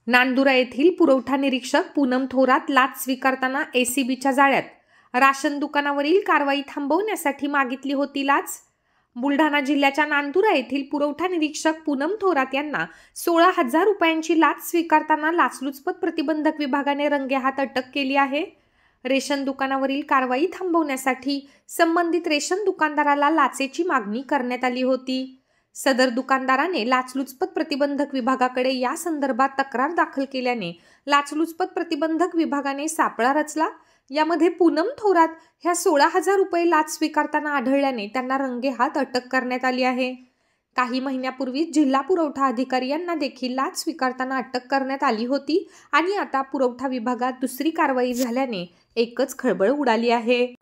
नांदुरा येथील पुरवठा निरीक्षक पूनम थोरात लाच स्वीकारताना एसीबीच्या जाळ्यात. राशन दुकानावरील कारवाई थांबवण्यासाठी मागितली होती लाच. बुलढाणा जिल्ह्याच्या नांदुरा येथील पुरवठा निरीक्षक पूनम थोरात यांना 16,000 रुपयांची लाच स्वीकारताना लाचलुचपत प्रतिबंधक विभागाने रंगेहात अटक केली आहे. रेशन दुकानावरील कारवाई थांबवण्यासाठी संबंधित रेशन दुकानदाराला लाचेची मागणी करण्यात आली होती. सदर दुकानदाराने लाचलुचपत प्रतिबंधक विभागाकडे या संदर्भात तक्रार दाखल केल्याने लाचलुचपत प्रतिबंधक विभागाने सापळा रचला. यामध्ये पूनम थोरात ह्या 16,000 रुपये लाच स्वीकारताना आढळल्याने त्यांना रंगेहात अटक करण्यात आली आहे. काही महिन्यापूर्वी जिल्हा पुरवठा अधिकारी यांना देखील लाच स्वीकारताना अटक करण्यात आली होती आणि आता पुरवठा विभागात दुसरी कारवाई झाल्याने एकच खळबळ उडाली आहे.